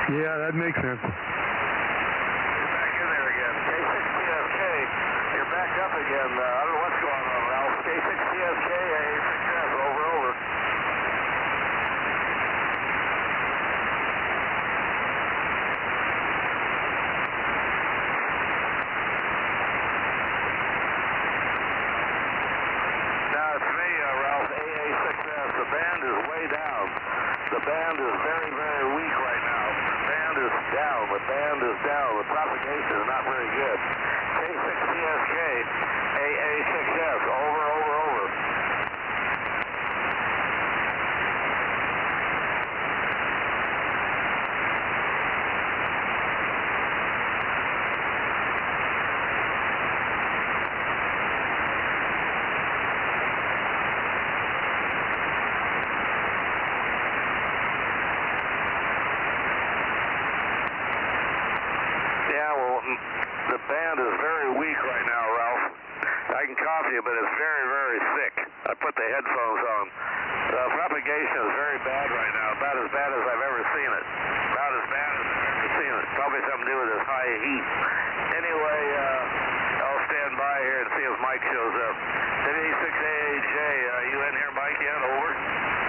Yeah, that makes sense. You're back in there again. K6PSK, you're back up again. I don't know what's going on, Ralph. K6PSK, AA6S, over. Now it's me, Ralph, AA6S. The band is way down. The band is very, very weak right now. The band is down. The band is down. The propagation is not very good. K6PSK, AA6S, over. Yeah, well, the band is very weak right now, Ralph. I can copy you, but it's very, very thick. I put the headphones on. The propagation is very bad right now, about as bad as I've ever seen it. About as bad as I've ever seen it. Probably something to do with this high heat. Anyway, I'll stand by here and see if Mike shows up. W6AJ, you in here, Mike, yet? Over?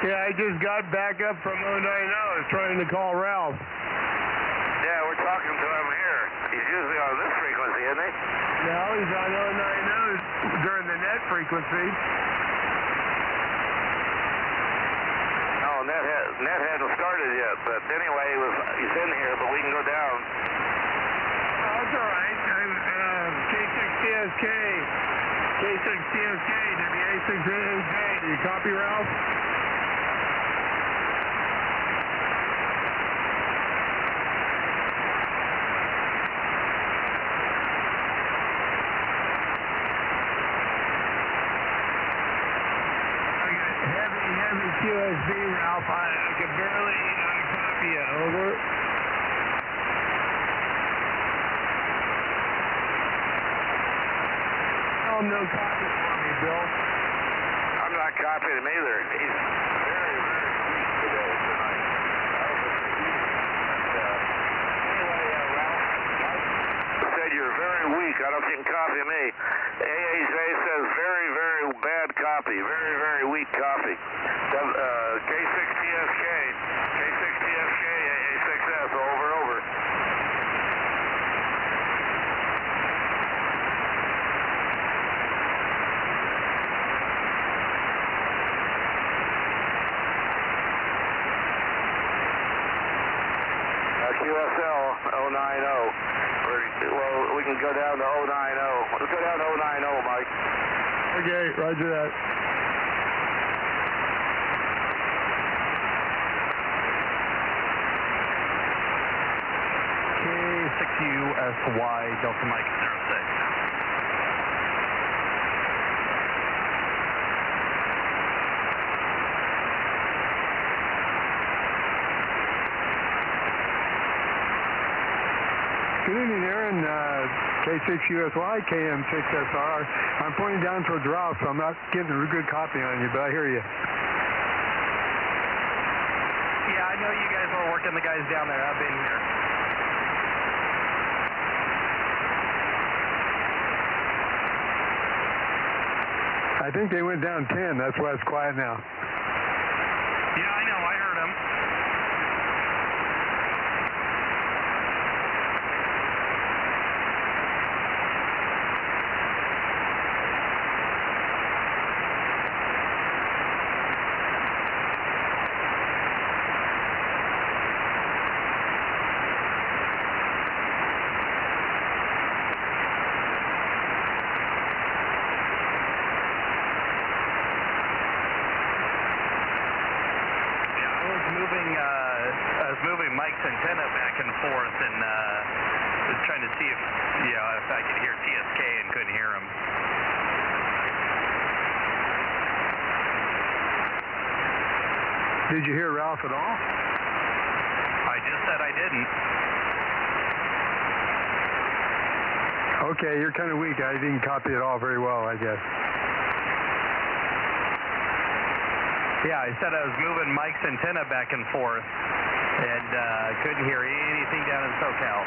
Yeah, I just got back up from 090. I was trying to call Ralph. Yeah, we're talking to him here. He's usually on this frequency, isn't he? No, he's on 090 during the net frequency. No, net hadn't started yet, but anyway, he's in here, but we can go down. Oh, that's all right. K6TSK, WA6AJ. Do you copy, Ralph? Heavy QSB, Ralph. I can barely copy it. Over. Oh, no copy for me, Bill. I'm not copying him either. He's very, very weak tonight. Anyway, Ralph said you're very weak. I don't think you can copy me. AAJ says very, very bad copy. Very, very weak copy. K6TSK, AA6S, over. QSL 090. Well, we can go down to 090. Let's go down to 090, Mike. Okay, roger that. K6USY Delta Mike 06. Good evening, Aaron. K6USY, KM6SR. I'm pointing down towards Ralph, so I'm not getting a good copy on you, but I hear you. Yeah, I know you guys were working the guys down there. I've been here. I think they went down 10. That's why it's quiet now. Yeah, I know. I heard them. I was moving Mike's antenna back and forth and was trying to see if I could hear TSK and couldn't hear him. Did you hear Ralph at all? I just said I didn't. Okay, you're kind of weak. I didn't copy it all very well, I guess. Yeah, I said I was moving Mike's antenna back and forth and couldn't hear anything down in SoCal.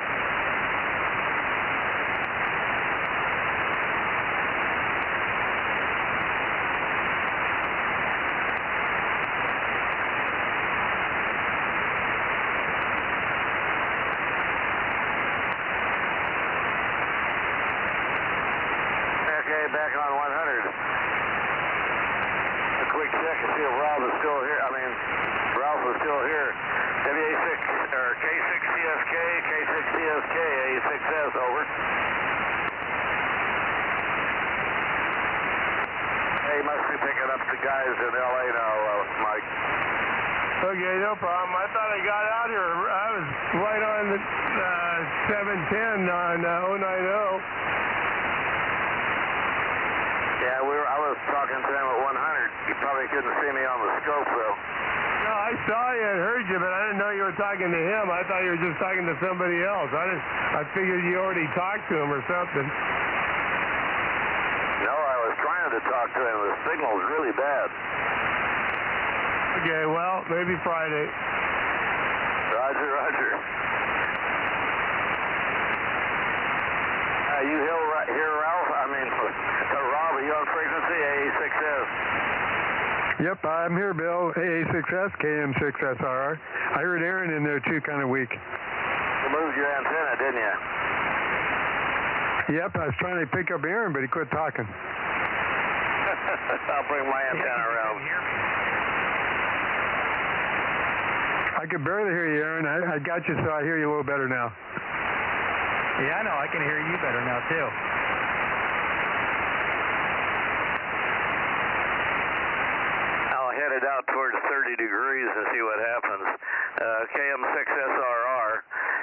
Okay, back on 100. A quick check to see if Ralph is still here. Ralph is still here. WA6 or K6CSK, K6CSK, A6S, over. Hey, you must be picking up the guys in LA now, Mike. Okay, no problem. I thought I got out here. I was right on the 710 on 090. Yeah, I was talking to him at 100. You probably couldn't see me on the scope, though. No, I saw you and heard you, but I didn't know you were talking to him. I thought you were just talking to somebody else. I figured you already talked to him or something. No, I was trying to talk to him. The signal's really bad. Okay, well, maybe Friday. Roger, roger. You here, Ralph? Rob, are you on frequency? AA6S. Yep, I'm here, Bill. AA6S, KM6SRR. I heard Aaron in there, too, kind of weak. You moved your antenna, didn't you? Yep, I was trying to pick up Aaron, but he quit talking. I'll bring my antenna around. I could barely hear you, Aaron. I got you, so I hear you a little better now. Yeah, I know. I can hear you better now, too. I'll head it out towards 30 degrees and see what happens. KM6SRR,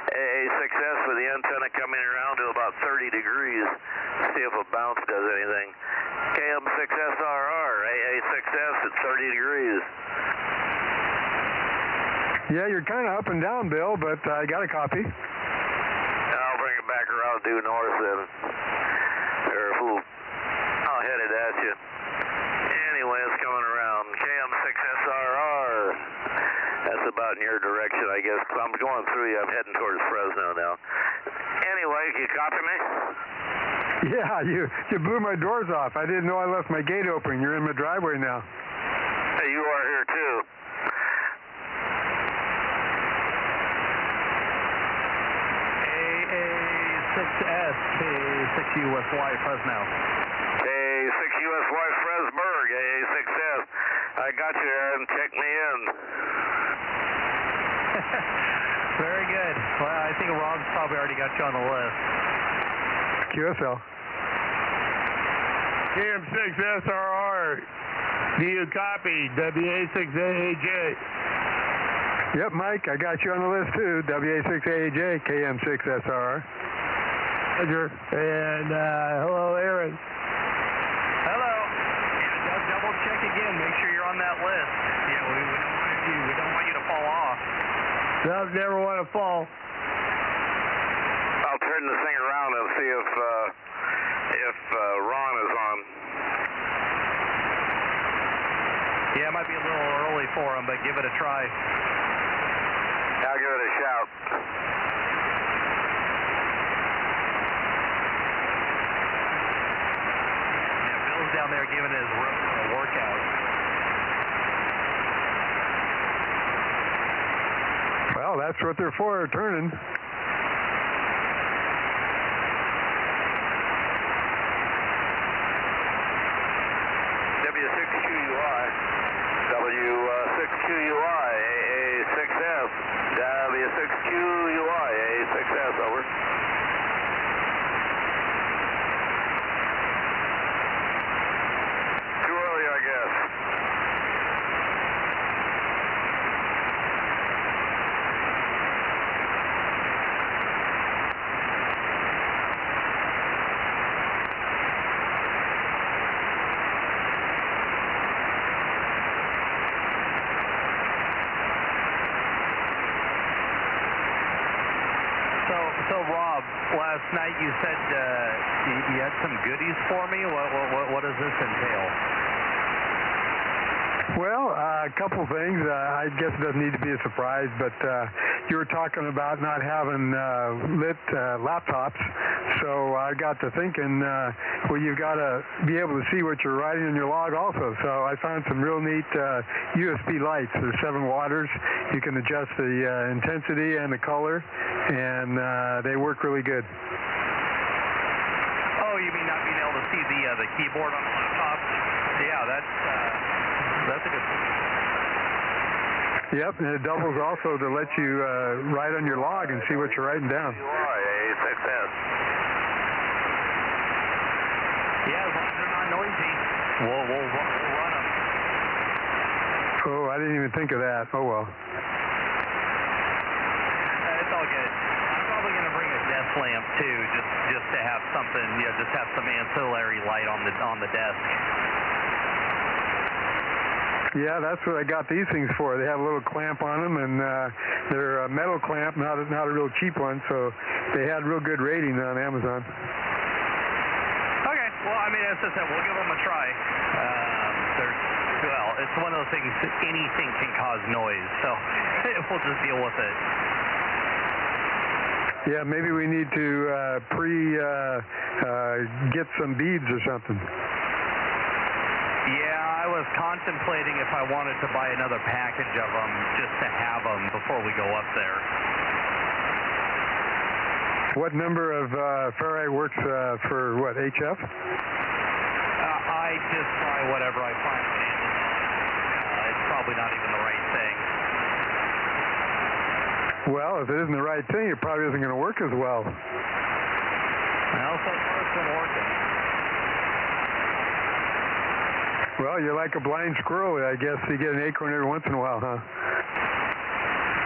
AA6S with the antenna coming around to about 30 degrees. See if a bounce does anything. KM6SRR, AA6S at 30 degrees. Yeah, you're kind of up and down, Bill, but I got a copy. I'll bring it back around due north then. I'll head it at you. Anyway, it's coming around. KM6SRR. That's about in your direction, I guess. I'm going through you. I'm heading towards Fresno now. Anyway, can you copy me? Yeah, you blew my doors off. I didn't know I left my gate open. You're in my driveway now. Hey, you are here too. AA6S, K6USY, Fresno. K6USY, Fresburg, AA6S. I got you, Aaron. Check me in. Very good. Well, I think Rob's probably already got you on the list. QSL. KM6SRR. Do you copy? WA6AAJ. Yep, Mike, I got you on the list too. WA6AAJ, KM6SRR. Roger. And hello, Aaron. Hello. And double check again. Make sure you're on that list. Yeah, we don't want you to fall off. No, never want to fall. I'll turn the thing around and see if Ron is on. Yeah, it might be a little early for him, but give it a try. I'll give it a shout. Yeah, Bill's down there giving his a workout. Well, that's what they're for, turning. W6QUI, W6QUI, AA6S, W6QUI, AA6S, over. Too early, I guess. So Rob, last night you said you had some goodies for me. What does this entail? Well, a couple things. I guess it doesn't need to be a surprise, but you were talking about not having lit laptops, so I got to thinking, well, you've got to be able to see what you're writing in your log also. So I found some real neat USB lights. There's 7 waters. You can adjust the intensity and the color, and they work really good. Oh, you mean not being able to see the keyboard on the laptop? Yeah, that's a good thing. Yep, and it doubles also to let you write on your log and see what you're writing down. Yeah, as long as they're not noisy, we'll run them. Oh, I didn't even think of that. Oh, well. It's all good. I'm probably going to bring a desk lamp, too, just to have something, just have some ancillary light on the desk. Yeah, that's what I got these things for. They have a little clamp on them, and they're a metal clamp, not a real cheap one, so they had real good ratings on Amazon. Okay, well, I mean, as I said, we'll give them a try. It's one of those things, anything can cause noise, so we'll just deal with it. Yeah, maybe we need to get some beads or something. Yeah, I was contemplating if I wanted to buy another package of them just to have them before we go up there. What number of ferrite works for what, HF? I just buy whatever I find on Amazon. It's probably not even the right thing. Well, if it isn't the right thing, it probably isn't going to work as well. Well, so far it's been working. Well, you're like a blind squirrel. I guess you get an acorn every once in a while, huh?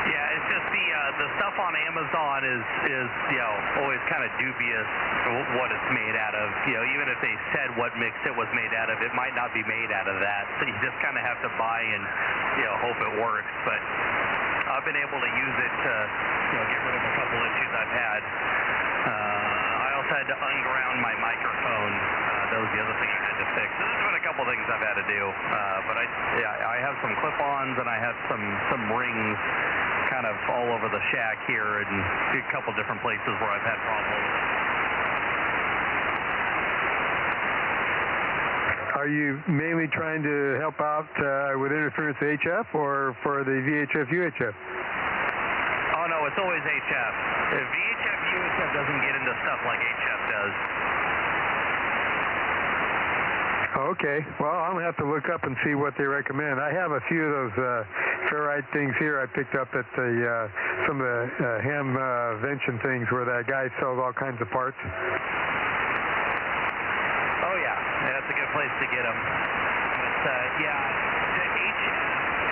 Yeah, it's just the stuff on Amazon is always kind of dubious what it's made out of. Even if they said what mix it was made out of, it might not be made out of that. So you just kind of have to buy and hope it works. But I've been able to use it to get rid of a couple issues I've had. I also had to unground my microphone. That was the other thing I had to fix. There's been a couple things I've had to do, but I have some clip-ons and I have some rings kind of all over the shack here and a couple different places where I've had problems. Are you mainly trying to help out with interference HF or for the VHF UHF? Oh no, it's always HF. If VHF UHF doesn't get into stuff like HF does. Okay, well, I'm going to have to look up and see what they recommend. I have a few of those ferrite things here I picked up at some of the Hamvention things where that guy sells all kinds of parts. Oh, yeah, that's a good place to get them. But, the HF,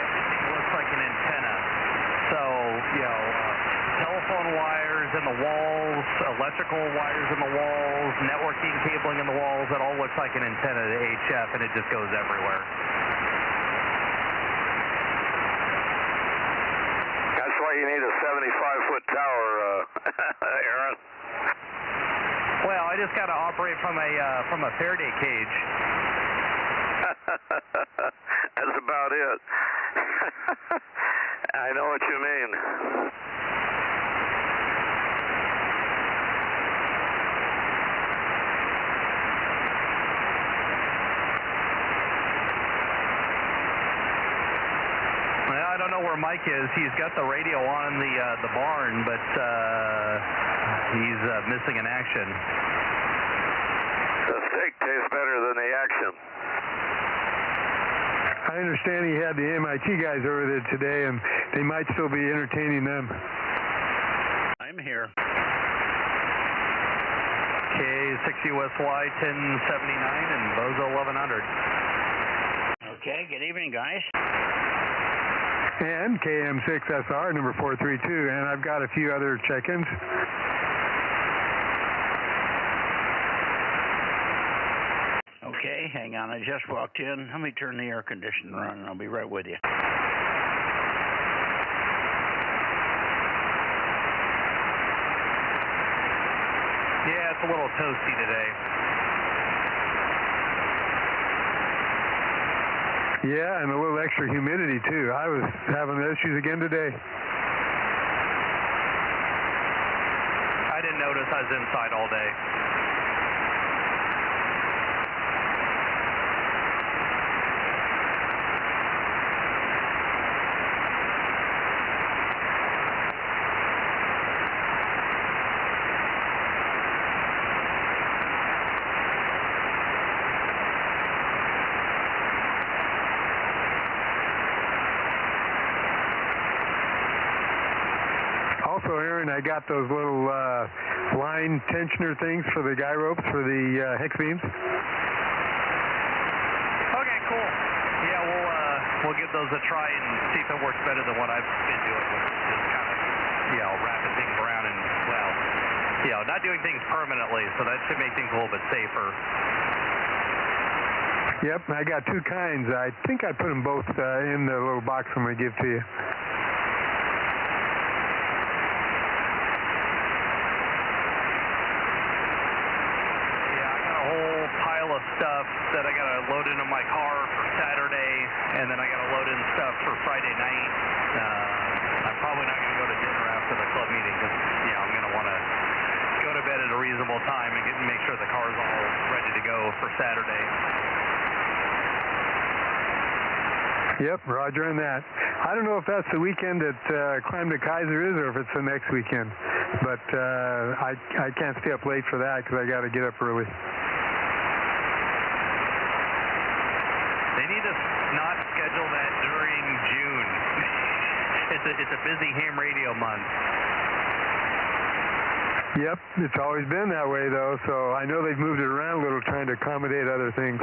everything looks like an antenna. So, telephone wires in the walls, electrical wires in the walls, networking cabling in the walls, it all looks like an antenna to HF, and it just goes everywhere. That's why you need a 75-foot tower, Aaron. Well, I just got to operate from a Faraday cage. That's about it. I know what you mean. Well, I don't know where Mike is. He's got the radio on in the barn, but he's missing in action. The steak tastes better than the action. I understand he had the MIT guys over there today, and they might still be entertaining them. I'm here. K6USY 1079 and Bozo 1100. Okay, good evening, guys. And KM6SR number 432, and I've got a few other check-ins. Okay, hang on. I just walked in. Let me turn the air conditioner on, and I'll be right with you. Yeah, it's a little toasty today. Yeah, and a little extra humidity, too. I was having issues again today. I didn't notice. I was inside all day. Also, Aaron, I got those little line tensioner things for the guy ropes for the hex beams. Okay, cool. Yeah, we'll give those a try and see if it works better than what I've been doing, which is just kind of, wrapping things around and, not doing things permanently, so that should make things a little bit safer. Yep, I got two kinds. I think I put them both in the little box I'm going to give to you. Stuff that I gotta load into my car for Saturday, and then I gotta load in stuff for Friday night. I'm probably not gonna go to dinner after the club meeting because I'm gonna want to go to bed at a reasonable time and make sure the car's all ready to go for Saturday. Yep, roger on that. I don't know if that's the weekend that Climb to Kaiser is or if it's the next weekend, but I can't stay up late for that because I got to get up early. They need to not schedule that during June. It's a busy ham radio month. Yep, it's always been that way though, so I know they've moved it around a little trying to accommodate other things.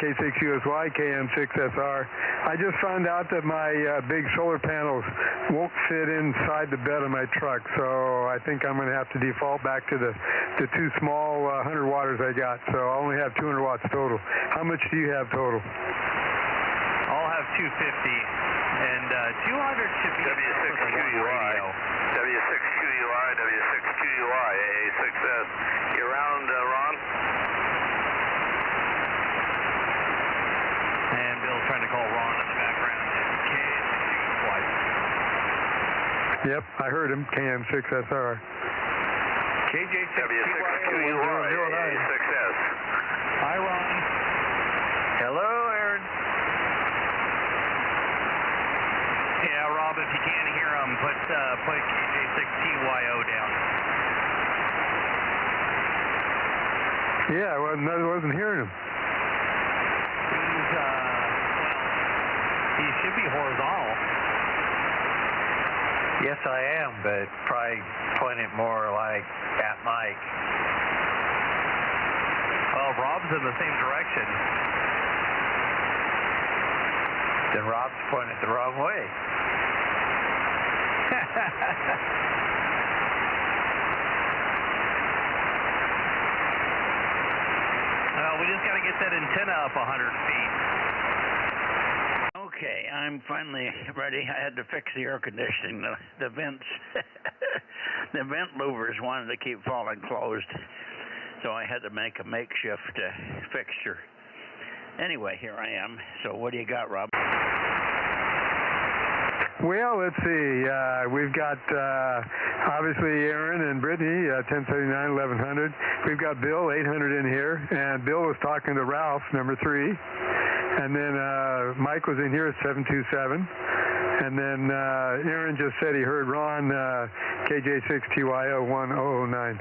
K6USY, KM6SR. I just found out that my big solar panels won't fit inside the bed of my truck, so I think I'm going to have to default back to the two small 100 watters I got, so I only have 200 watts total. How much do you have total? I'll have 250, and 200 should be W6QUI, W6QUI, W6QUI, AA6S. You around, Ron? And Bill's trying to call Ron in the background. KM6QUI. Yep, I heard him. KM6SR. KJ6QUI, AA6S. Hi, Ron. Hello, Aaron. Yeah, Rob, if you can't hear him, put KJ6TYO down. Yeah, I wasn't hearing him. He should be horizontal. Yes, I am, but probably point it more like at Mike. Well, Rob's in the same direction. Then Rob's pointing the wrong way. Well, we just got to get that antenna up 100 feet. Okay, I'm finally ready. I had to fix the air conditioning. The vents, the vent louvers wanted to keep falling closed, so I had to make a makeshift fixture. Anyway, here I am. So what do you got, Rob? Well, let's see. We've got obviously Aaron and Brittany, 1079, 1100. We've got Bill, 800 in here, and Bill was talking to Ralph, number 3. And then Mike was in here at 727. And then Aaron just said he heard Ron, KJ6TYO 1009.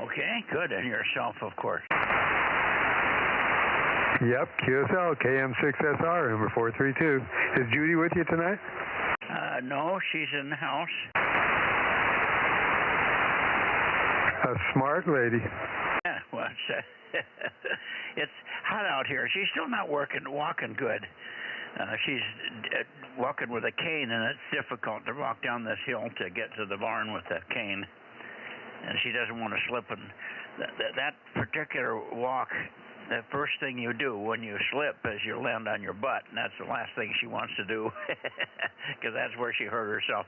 Okay, good. And yourself, of course. Yep, QSL, KM6SR, number 432. Is Judy with you tonight? No, she's in the house. A smart lady. Yeah, well, it's hot out here. She's still not walking good. She's walking with a cane, and it's difficult to walk down this hill to get to the barn with that cane. And she doesn't want to slip. And that particular walk, the first thing you do when you slip is you land on your butt, and that's the last thing she wants to do, because that's where she hurt herself,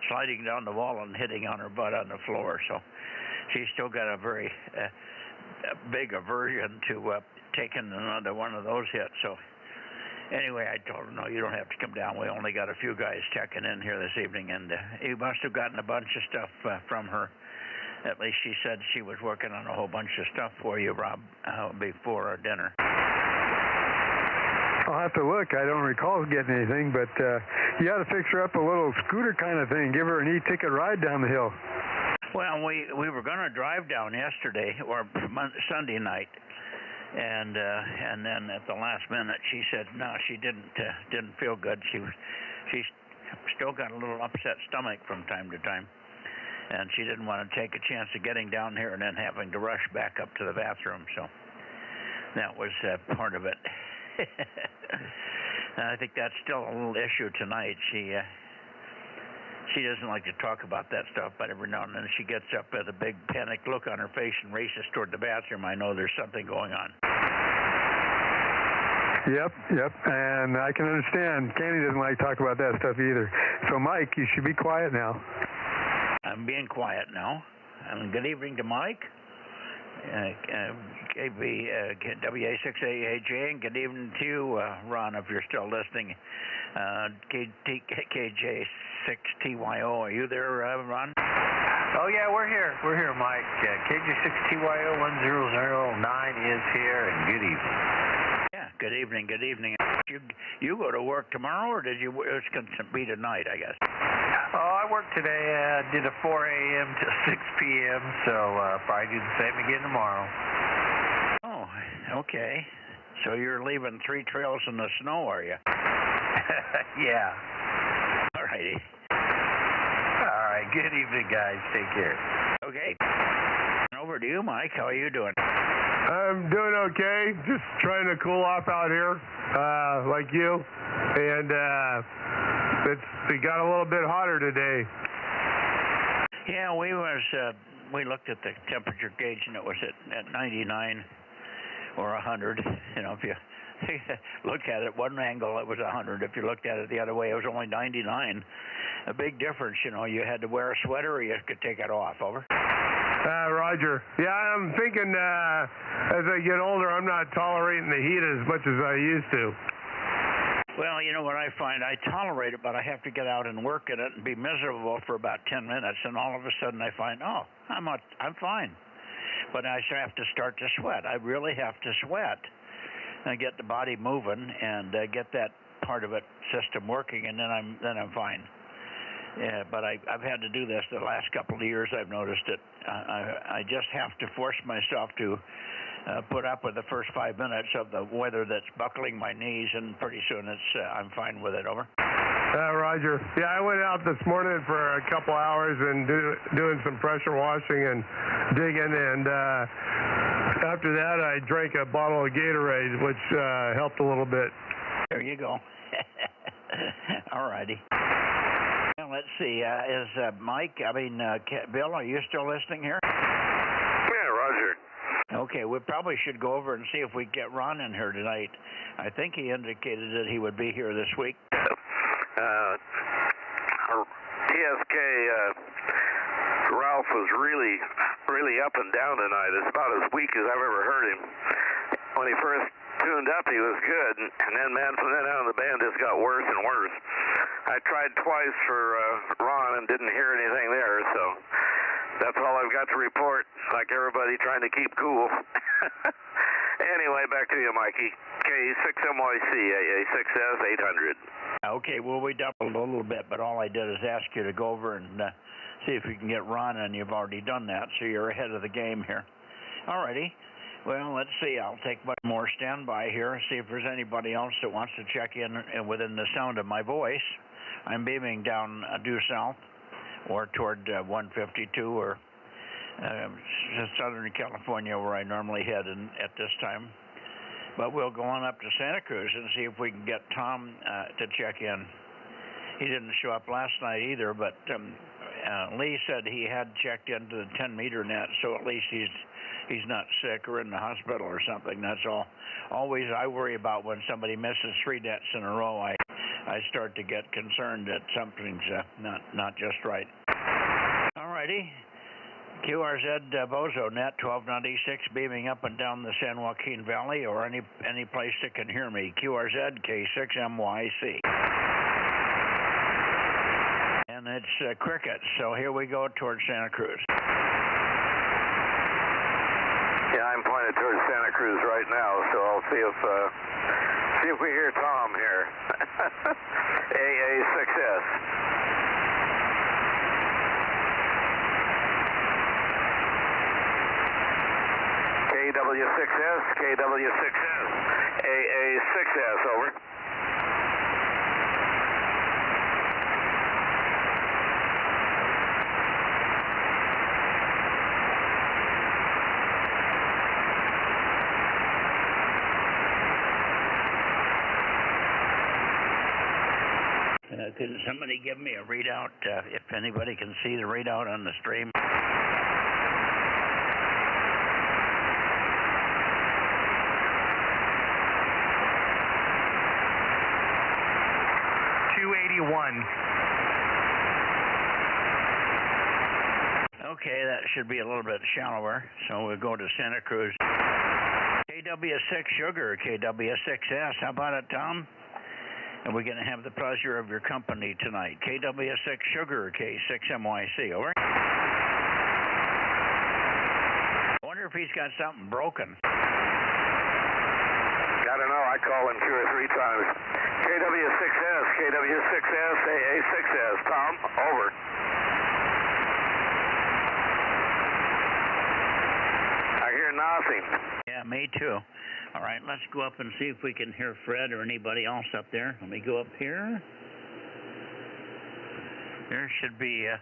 sliding down the wall and hitting on her butt on the floor. So she's still got a very big aversion to taking another one of those hits. So anyway, I told her, no, you don't have to come down. We only got a few guys checking in here this evening, and you must have gotten a bunch of stuff from her. At least she said she was working on a whole bunch of stuff for you, Rob, before our dinner. I'll have to look. I don't recall getting anything, but you got to fix her up a little scooter kind of thing. Give her an e-ticket ride down the hill. Well, we were going to drive down yesterday or Sunday night, and then at the last minute she said no, she didn't feel good. She's still got a little upset stomach from time to time. And she didn't want to take a chance of getting down here and then having to rush back up to the bathroom. So that was part of it. I think that's still a little issue tonight. She doesn't like to talk about that stuff, but every now and then she gets up with a big panicked look on her face and races toward the bathroom. I know there's something going on. Yep, and I can understand. Candy doesn't like to talk about that stuff either. So, Mike, you should be quiet now. I'm being quiet now. Good evening to Mike, WA6AAJ, and good evening to you, Ron, if you're still listening. KJ6TYO, are you there, Ron? Oh, yeah, we're here. We're here, Mike. KJ6TYO1009 is here, and good evening. Yeah, good evening, good evening. You go to work tomorrow, or it's going to be tonight, I guess? Oh, I worked today. Did a 4 a.m. to 6 p.m., so probably do the same again tomorrow. Oh, okay. So you're leaving 3 trails in the snow, are you? Yeah. All righty. All right. Good evening, guys. Take care. Okay. Over to you, Mike. How are you doing? I'm doing okay. Just trying to cool off out here, like you. And it got a little bit hotter today. Yeah, we looked at the temperature gauge, and it was at 99 or 100. You know, if you look at it one angle, it was 100. If you looked at it the other way, it was only 99. A big difference, you know. You had to wear a sweater, or you could take it off. Over. Roger. Yeah, I'm thinking as I get older, I'm not tolerating the heat as much as I used to. Well, you know what I find? I tolerate it, but I have to get out and work in it and be miserable for about 10 minutes, and all of a sudden I find, oh, I'm fine. But I have to start to sweat. I really have to sweat and get the body moving and get that part of it system working, and then I'm fine. Yeah, but I've had to do this the last couple of years. I've noticed it. I just have to force myself to put up with the first 5 minutes of the weather that's buckling my knees, and pretty soon I'm fine with it. Over. Roger. Yeah, I went out this morning for a couple hours and doing some pressure washing and digging, and after that I drank a bottle of Gatorade, which helped a little bit. There you go. All righty. Well, let's see. Is Mike, Bill, are you still listening here? Yeah, Roger. Okay, we probably should go over and see if we get Ron in here tonight. I think he indicated that he would be here this week. TSK Ralph was really up and down tonight. It's about as weak as I've ever heard him. When he first tuned up, he was good, and then from then on, the band just got worse and worse. I tried twice for Ron and didn't hear anything there, so that's all I've got to report, like everybody trying to keep cool. Anyway, back to you, Mikey. K6MYC, AA6S 800. Okay, well, we doubled a little bit, but all I did is ask you to go over and see if you can get Ron, and you've already done that, so you're ahead of the game here. All righty. Well, let's see. I'll take one more standby here and see if there's anybody else that wants to check in within the sound of my voice. I'm beaming down due south or toward 152 or Southern California, where I normally head at this time. But we'll go on up to Santa Cruz and see if we can get Tom to check in. He didn't show up last night either, but Lee said he had checked into the 10-meter net, so at least he's not sick or in the hospital or something. That's all. Always I worry about when somebody misses 3 nets in a row. I start to get concerned that something's not just right. All righty. QRZ Bozo Net 1296 beaming up and down the San Joaquin Valley or any place that can hear me. QRZ K6MYC. And it's crickets, so here we go towards Santa Cruz. Yeah, I'm pointed towards Santa Cruz right now, so I'll see if we hear Tom here. AA6S. KW6S, KW6S, AA6S, over. Can somebody give me a readout, if anybody can see the readout on the stream? 281. Okay, that should be a little bit shallower, so we'll go to Santa Cruz. KW6 Sugar, KW6S. How about it, Tom? And we're going to have the pleasure of your company tonight. KW6 Sugar, K6MYC, over. I wonder if he's got something broken. I don't know. I called him 2 or 3 times. KW6S, KW6S, AA6S. Tom, over. I hear nothing. Yeah, me too. All right, let's go up and see if we can hear Fred or anybody else up there. Let me go up here. There should be a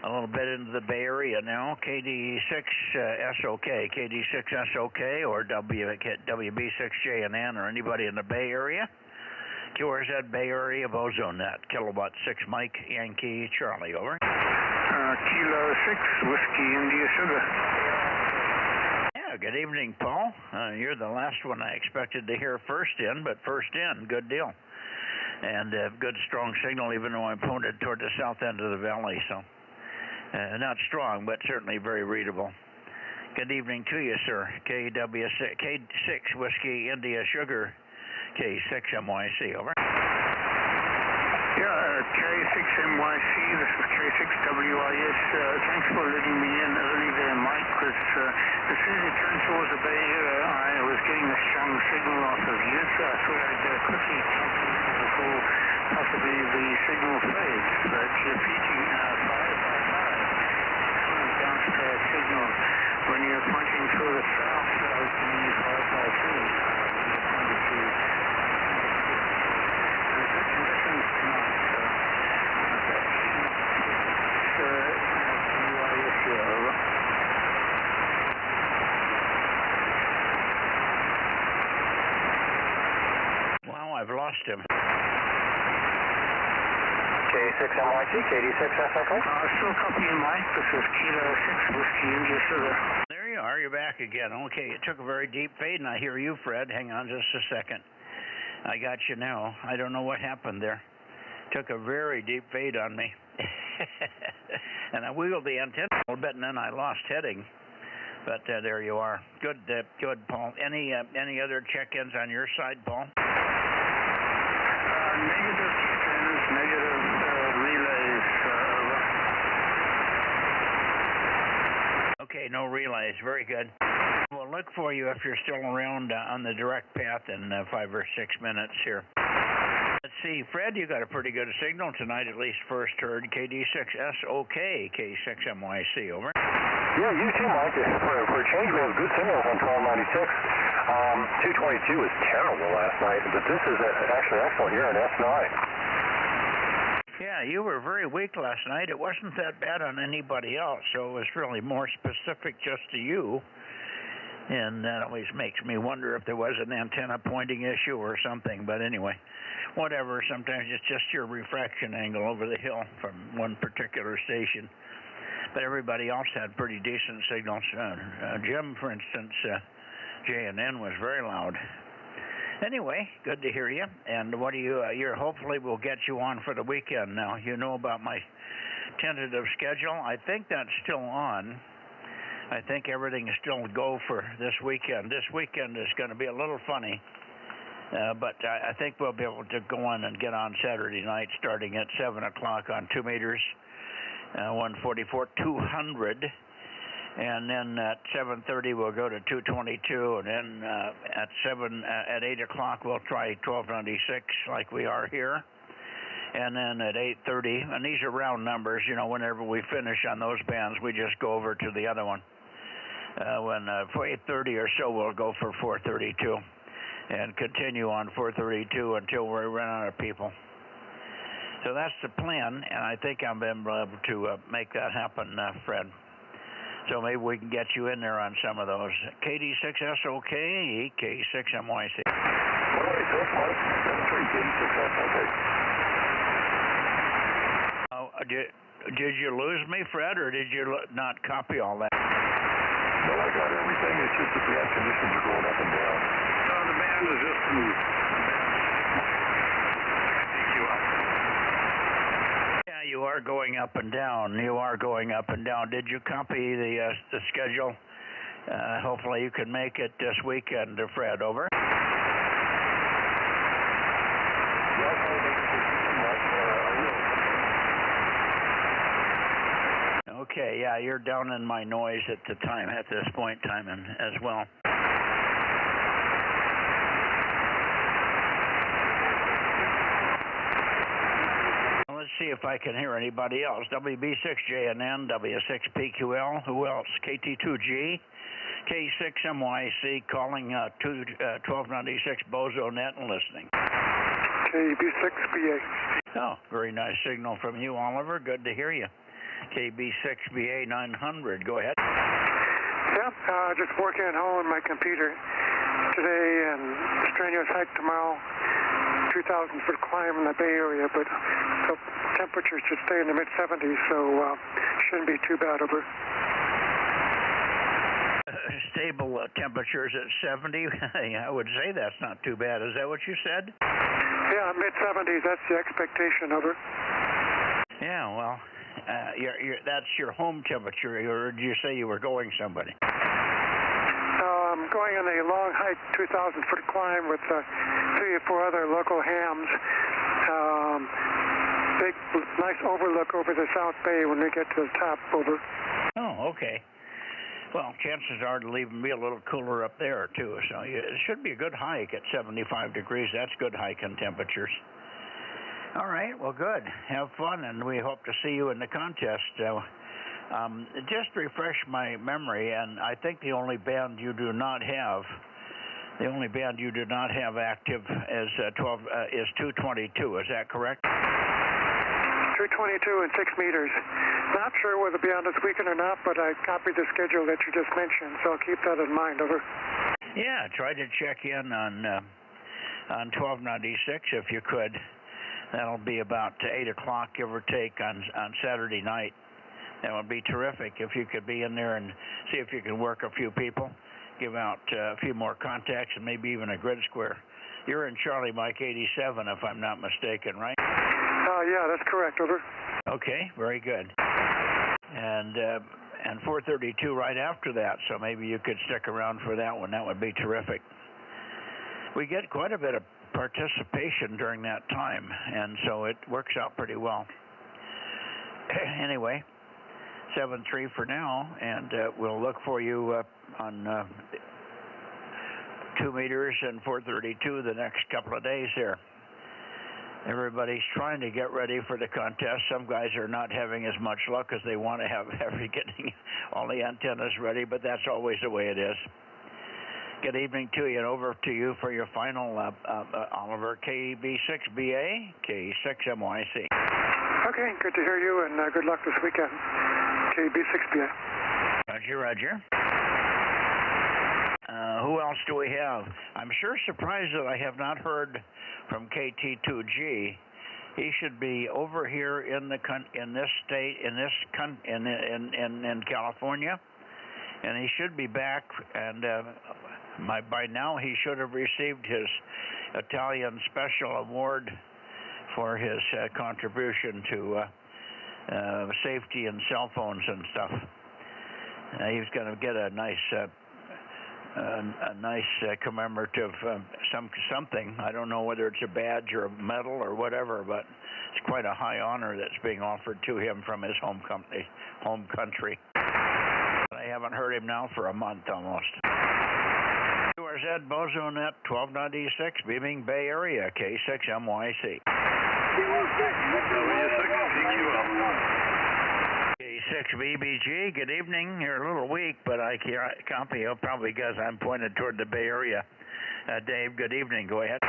little bit into the Bay Area now. KD6SOK, KD6SOK, or WB6JNN, or anybody in the Bay Area. QRZ Bay Area Bozo Net, kilowatt 6 Mike Yankee Charlie, over. Kilo 6 Whiskey India Sugar. Good evening, Paul. You're the last one I expected to hear first in, but first in, good deal. And good strong signal, even though I'm pointed toward the south end of the valley, so not strong, but certainly very readable. Good evening to you, sir. K6 Whiskey India Sugar, K6MYC, over. Yeah, K6MYC, this is K6WIS. Thanks for letting me in early there, Mike, because as soon as you turned towards the Bay Area, I was getting a strong signal off of you, so I thought I'd quickly jump in before possibly the signal fades. But you're repeating 555. Excellent bounce signal. When you're pointing further south, I was giving you 553. You pointed to good conditions tonight. Wow, I've lost him. K6MYC, KD6SOK. Still copying, Mike. This is Kilo 6 Whiskey India Sugar. There you are. You're back again. Okay, it took a very deep fade, and I hear you, Fred. Hang on just a second. I got you now. I don't know what happened there. Took a very deep fade on me. And I wiggled the antenna a little bit, and then I lost heading. But there you are. Good, Paul. Any other check-ins on your side, Paul? Negative check-ins, negative relays. Okay, no relays. Very good. We'll look for you if you're still around on the direct path in 5 or 6 minutes here. Let's see, Fred, you got a pretty good signal tonight, at least first heard. KD6SOK, K6MYC, over. Yeah, you too, Mike. For a change, we have good signals on 1296. 222 was terrible last night, but this is actually excellent here on S9. Yeah, Yeah, you were very weak last night. It wasn't that bad on anybody else, so it was really more specific just to you. And that always makes me wonder if there was an antenna pointing issue or something. But anyway, whatever. Sometimes it's just your refraction angle over the hill from one particular station. But everybody else had pretty decent signals. Jim, for instance, JNN was very loud. Anyway, good to hear you. And what do you're hopefully we'll get you on for the weekend now. You know about my tentative schedule. I think that's still on. I think everything is still go for this weekend. This weekend is going to be a little funny, but I think we'll be able to go on and get on Saturday night starting at 7 o'clock on 2 meters, 144, 200, and then at 7:30 we'll go to 222, and then at 8 o'clock we'll try 1296 like we are here. And then at 8:30, and these are round numbers, you know, whenever we finish on those bands, we just go over to the other one. For 8:30 or so, we'll go for 432 and continue on 432 until we run out of people. So that's the plan, and I think I'm able to make that happen, Fred. So maybe we can get you in there on some of those. KD6SOK, K6MYC. Did you lose me, Fred, or did you not copy all that? No, I got everything. It's just that the air conditions are going up and down. No, the band is just smooth. Yeah, you are going up and down. You are going up and down. Did you copy the schedule? Hopefully you can make it this weekend, Fred. Over. Okay, yeah, you're down in my noise at this point in time as well. Let's see if I can hear anybody else. WB6JNN, W6PQL, who else? KT2G, K6MYC, calling 1296 Bozo Net and listening. KB6BA. Oh, very nice signal from you, Oliver. Good to hear you. KB6BA 900. Go ahead. Yep, just working at home on my computer today, and strenuous hike tomorrow. 2,000-foot climb in the Bay Area, but the temperatures should stay in the mid-70s, so shouldn't be too bad. Over. Stable temperatures at 70. I would say that's not too bad. Is that what you said? Yeah, mid-70s. That's the expectation. Over. Yeah, well. That's your home temperature, or did you say you were going somebody? I'm going on a long hike, 2,000-foot climb with 3 or 4 other local hams. Big, nice overlook over the South Bay when we get to the top. Over. Oh, okay. Well, chances are it'll even be a little cooler up there, too. So it should be a good hike at 75 degrees. That's good hiking temperatures. All right, well, good. Have fun, and we hope to see you in the contest. Just refresh my memory, and I think the only band you do not have active is 222. Is that correct? 222 and 6 meters. Not sure whether it'll be on this weekend or not, but I copied the schedule that you just mentioned, so I'll keep that in mind. Over. Yeah, try to check in on 1296 if you could. That'll be about 8 o'clock, give or take, on Saturday night. That would be terrific if you could be in there and see if you can work a few people, give out a few more contacts, and maybe even a grid square. You're in Charlie Mike 87, if I'm not mistaken, right? Yeah, that's correct. Over. Okay, very good. And 432 right after that, so maybe you could stick around for that one. That would be terrific. We get quite a bit of participation during that time, and so it works out pretty well. Anyway, 7-3 for now, and we'll look for you on 2 meters and 432 the next couple of days here. Everybody's trying to get ready for the contest. Some guys are not having as much luck as they want to have getting all the antennas ready, but that's always the way it is. Good evening to you, and over to you for your final, Oliver, KB6BA, K6MYC. Okay, good to hear you, and good luck this weekend. KB6BA. Roger, roger. Who else do we have? I'm sure surprised that I have not heard from KT2G. He should be over here in this state, in California, and he should be back. And by now he should have received his Italian Special Award for his contribution to safety in cell phones and stuff. He's going to get a nice commemorative something. I don't know whether it's a badge or a medal or whatever, but it's quite a high honor that's being offered to him from his home country. I haven't heard him now for a month almost. QRZ Bozo Net 1296, beaming Bay Area, K6MYC. K6BBG, good evening. You're a little weak, but I can't copy you probably because I'm pointed toward the Bay Area. Dave, good evening. Go ahead.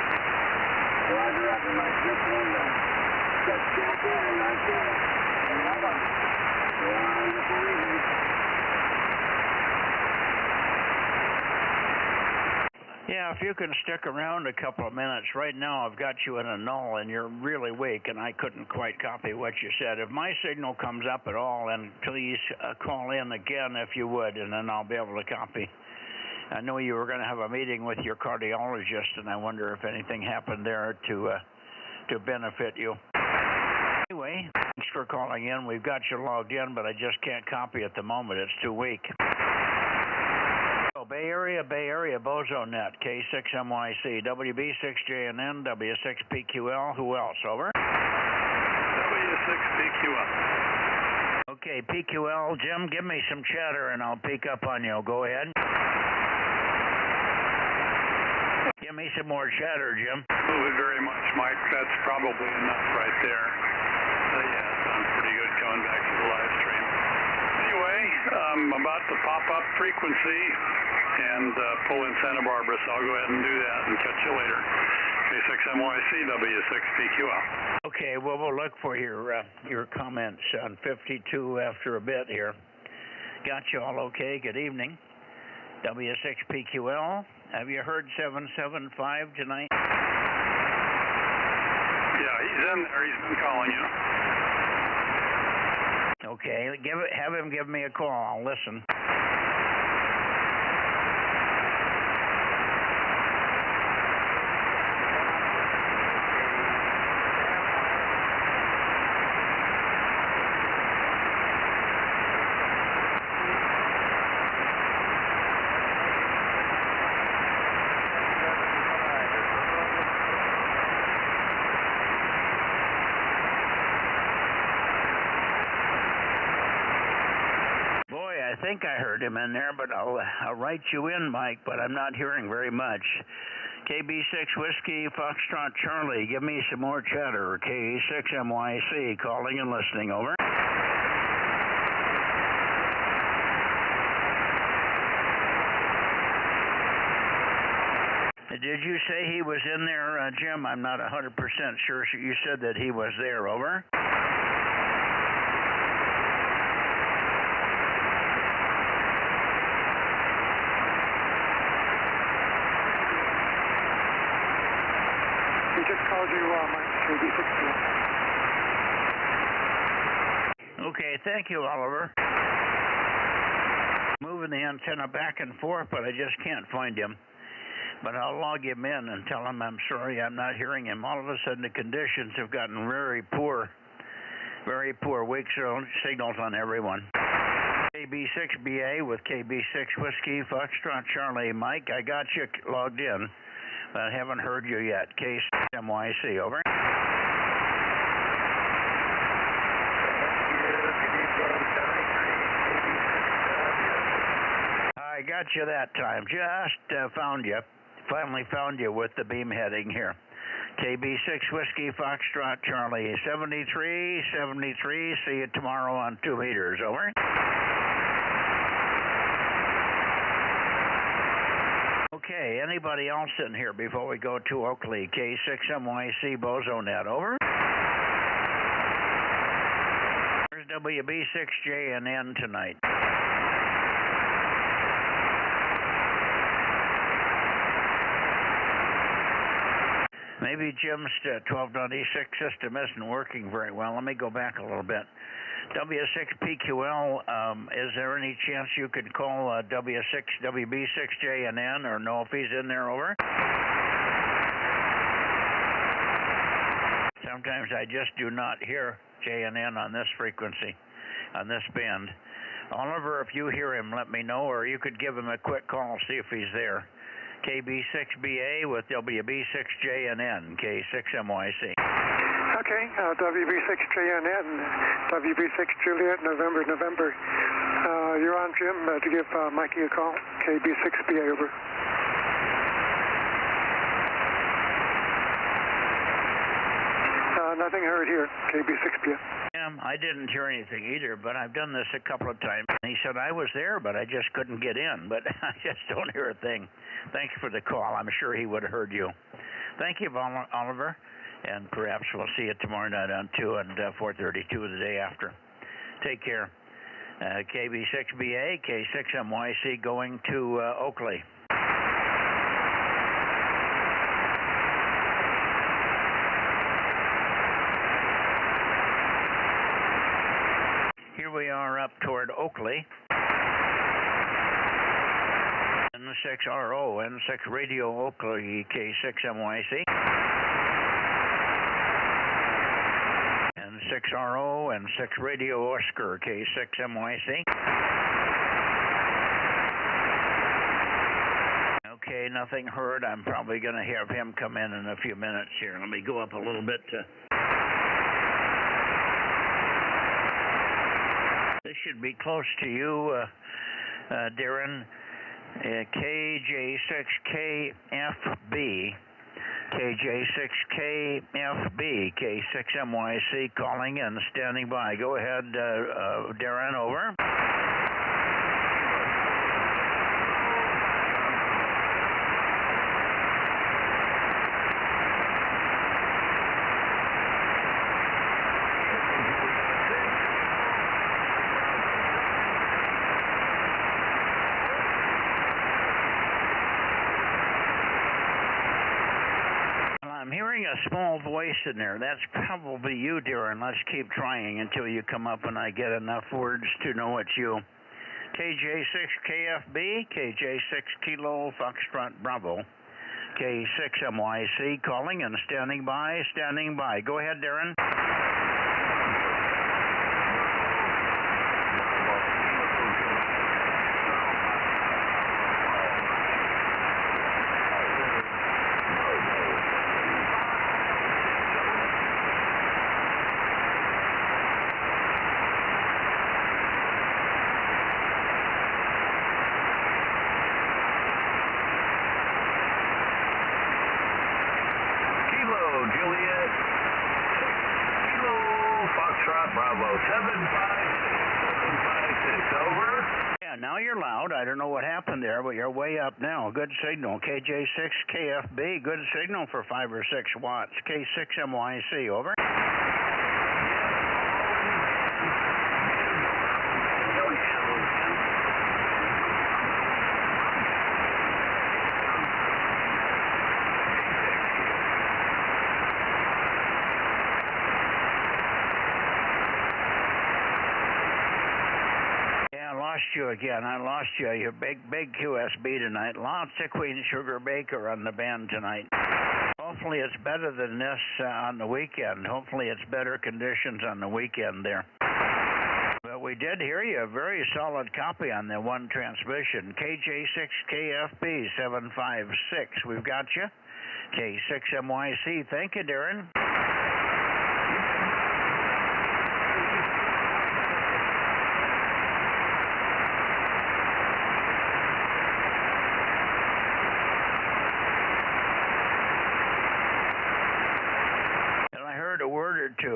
Yeah, if you can stick around a couple of minutes. Right now I've got you in a null and you're really weak and I couldn't quite copy what you said. If my signal comes up at all, then please call in again if you would, and then I'll be able to copy. I know you were going to have a meeting with your cardiologist, and I wonder if anything happened there to benefit you. Anyway, thanks for calling in. We've got you logged in, but I just can't copy at the moment. It's too weak. Bay Area, Bozo Net, K6MYC, WB6JNN, W6PQL. Who else? Over. W6PQL. Okay, PQL. Jim, give me some chatter and I'll peek up on you. Go ahead. Give me some more chatter, Jim. Moving very much, Mike. That's probably enough right there. Yeah, sounds pretty good coming back to the live stream. Anyway, I'm about to pop up frequency and pull in Santa Barbara, so I'll go ahead and do that and catch you later. K6MYC, W6PQL. Okay, well, we'll look for your comments on 52 after a bit here. Got you all okay. Good evening. W6PQL. Have you heard 775 tonight? Yeah, he's in there. He's been calling you. Okay, have him give me a call. I'll listen. I think I heard him in there, but I'll write you in, Mike, but I'm not hearing very much. KB6 Whiskey, Foxtrot Charlie, give me some more chatter. K6MYC, calling and listening, over. Did you say he was in there, Jim? I'm not 100% sure. You said that he was there, over. He just called you, Mike, KB6BA. Okay, thank you, Oliver. Moving the antenna back and forth, but I just can't find him. But I'll log him in and tell him I'm sorry I'm not hearing him. All of a sudden the conditions have gotten very poor, weak signals on everyone. KB6BA with KB6 Whiskey, Foxtrot Charlie, Mike, I got you logged in. I haven't heard you yet. K6MYC, over. I got you that time. Just found you. Finally found you with the beam heading here. KB6 Whiskey, Foxtrot Charlie, 73. See you tomorrow on 2 meters, over. Okay, anybody else in here before we go to Oakley? K6MYC Bozo Net, over. WB6JNN tonight. Maybe Jim's 1296 system isn't working very well. Let me go back a little bit. W6PQL, is there any chance you could call WB6JNN or know if he's in there? Over. Sometimes I just do not hear JNN on this frequency, on this band. Oliver, if you hear him, let me know, or you could give him a quick call, see if he's there. KB6BA with WB6JNN, K6MYC. Okay, WB6JNN, WB6 Juliet, November. You're on, Jim, to give Mikey a call. KB6BA, over. Nothing heard here, KB6BA. I didn't hear anything either, but I've done this a couple of times. He said I was there, but I just couldn't get in, but I just don't hear a thing. Thank you for the call. I'm sure he would have heard you. Thank you, Oliver, and perhaps we'll see you tomorrow night on 2 and 4:32 the day after. Take care. KB6BA, K6MYC going to Oakley. Here we are up toward Oakley. N6RO, N6 Radio Oakley, K6MYC. N6RO, N6 Radio Oscar, K6MYC. Okay, nothing heard. I'm probably going to have him come in a few minutes here. Let me go up a little bit to... This should be close to you, Darren. KJ6KFB, KJ6KFB, K6MYC calling and standing by. Go ahead, Darren, over. A small voice in there. That's probably you, Darren. Let's keep trying until you come up and I get enough words to know it's you. KJ6KFB, KJ6 Kilo Foxtrot Bravo, K6MYC calling and standing by. Go ahead, Darren. Bravo, 756, over. Yeah, now you're loud. I don't know what happened there, but you're way up now. Good signal. KJ6KFB, good signal for 5 or 6 watts. K6MYC, over. You again. I lost you. You're big QSB tonight. Lots of Queen Sugar Baker on the band tonight. Hopefully it's better than this on the weekend. Hopefully it's better conditions on the weekend there. But we did hear you. A very solid copy on the one transmission. KJ6KFB 756. We've got you. K6MYC. Thank you, Darren.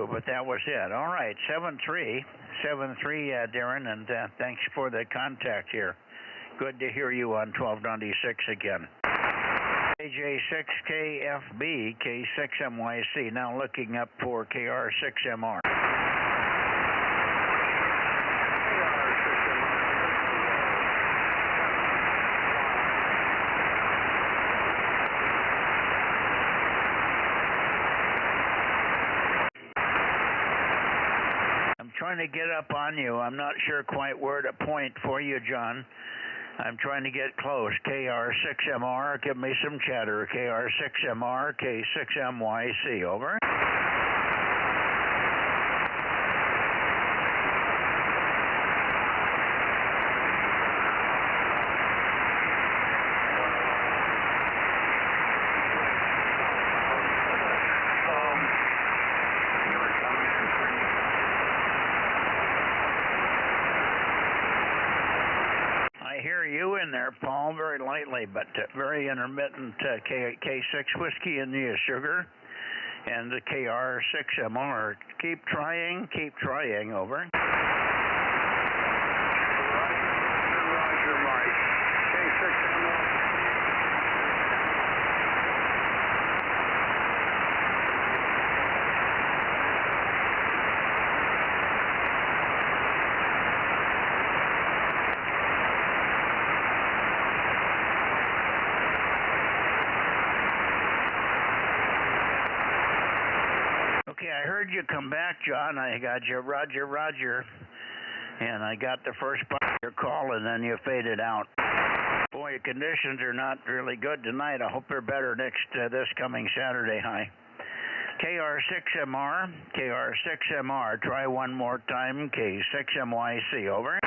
But that was it. All right, 73, Darren, and thanks for the contact here. Good to hear you on 1296 again. KJ6KFB, K6MYC, now looking up for KR6MR. trying to get up on you. I'm not sure quite where to point for you, John. I'm trying to get close. KR6MR, give me some chatter. KR6MR, K6MYC, over. In there, Paul, very lightly, but very intermittent. K6 Whiskey India Sugar and the KR6MR. Keep trying, over. Roger, Mike. K6MR. Okay, I heard you come back, John. I got you, Roger. And I got the first part of your call, and then you faded out. Boy, your conditions are not really good tonight. I hope they're better this coming Saturday. Hi. KR6MR. Try one more time. K6MYC, over.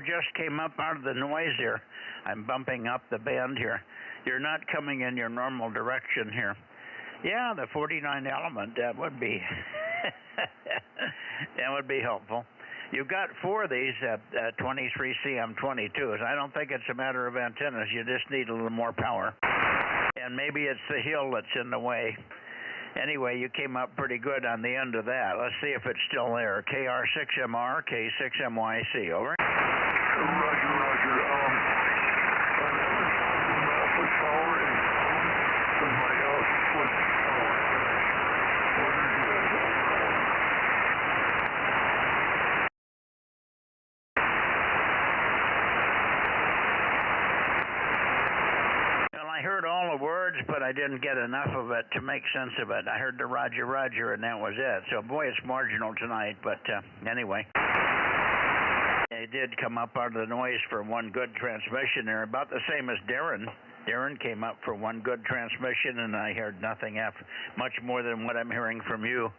Just came up out of the noise here. I'm bumping up the band here. You're not coming in your normal direction here. Yeah, the 49 element, that would be that would be helpful. You've got 4 of these 23 CM22s. I don't think it's a matter of antennas. You just need a little more power. And maybe it's the hill that's in the way. Anyway, you came up pretty good on the end of that. Let's see if it's still there. KR6MR, K6MYC, over. Roger. Push forward and somebody else push forward. Well, I heard all the words, but I didn't get enough of it to make sense of it. I heard the Roger, and that was it. So, boy, it's marginal tonight, but anyway. It did come up out of the noise for one good transmission there, about the same as Darren. Darren came up for one good transmission, and I heard nothing much more than what I'm hearing from you,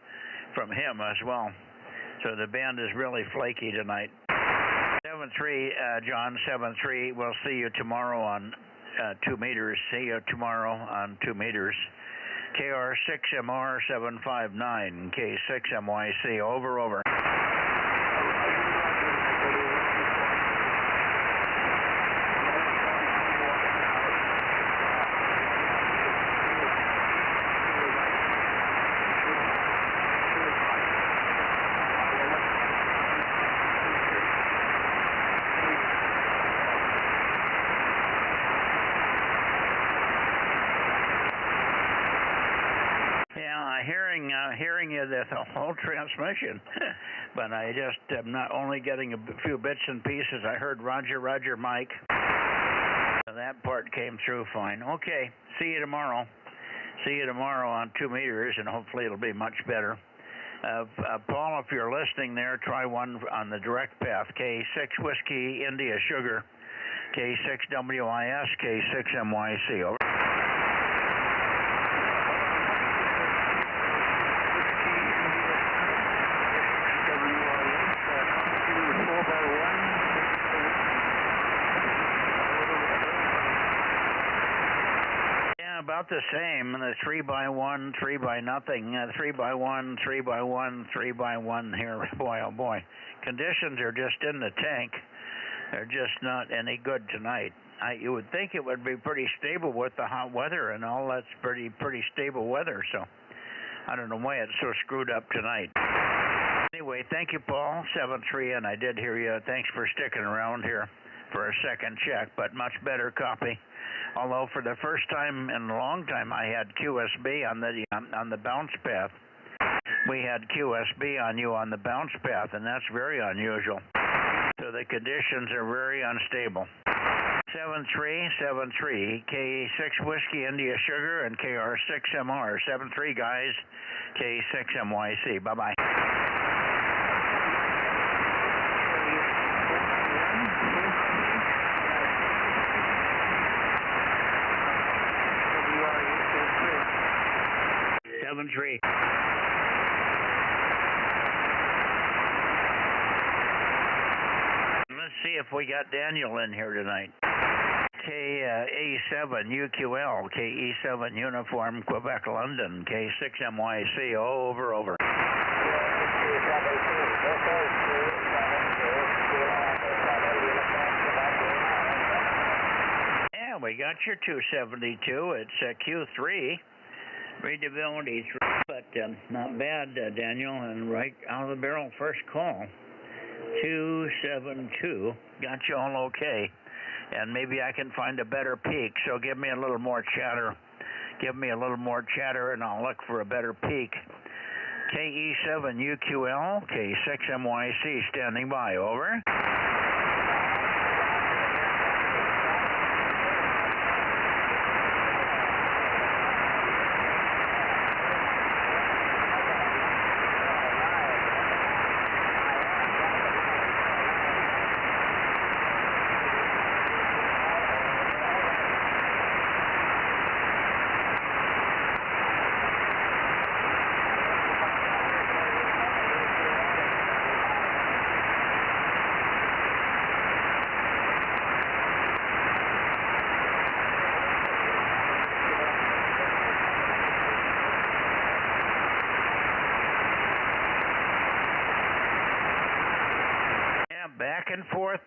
from him as well. So the band is really flaky tonight. 7-3, John, 7-3. We'll see you tomorrow on 2 meters. See you tomorrow on 2 meters. KR6MR 759, K6MYC, over. Hearing you the whole transmission, but I just am not only getting a few bits and pieces. I heard Roger, Mike. That part came through fine. Okay, see you tomorrow. See you tomorrow on 2 meters, and hopefully it'll be much better. Paul, if you're listening there, try one on the direct path. K6 Whiskey India Sugar, K6WIS, K6MYC, over. About the same, the 3x1, 3 by nothing, 3x1, 3x1, 3x1 here. Boy, oh boy. Conditions are just in the tank. They're just not any good tonight. You would think it would be pretty stable with the hot weather and all. That's pretty stable weather. So I don't know why it's so screwed up tonight. Anyway, thank you, Paul. 7-3, and I did hear you. Thanks for sticking around here for a second check, but much better copy. Although for the first time in a long time, I had QSB on the bounce path. We had QSB on you on the bounce path, and that's very unusual. So the conditions are very unstable. 7373, K6 Whiskey India Sugar and KR6MR. 73 guys, K6MYC. Bye-bye. Three. Let's see if we got Daniel in here tonight. KE7 UQL, KE7 Uniform Quebec London, K6MYC. Over. Yeah, we got your 272. It's Q3. Readability, but not bad, Daniel, and right out of the barrel first call. 272, got you all okay, and maybe I can find a better peak, so give me a little more chatter. And I'll look for a better peak. KE7 UQL, K6MYC standing by, over.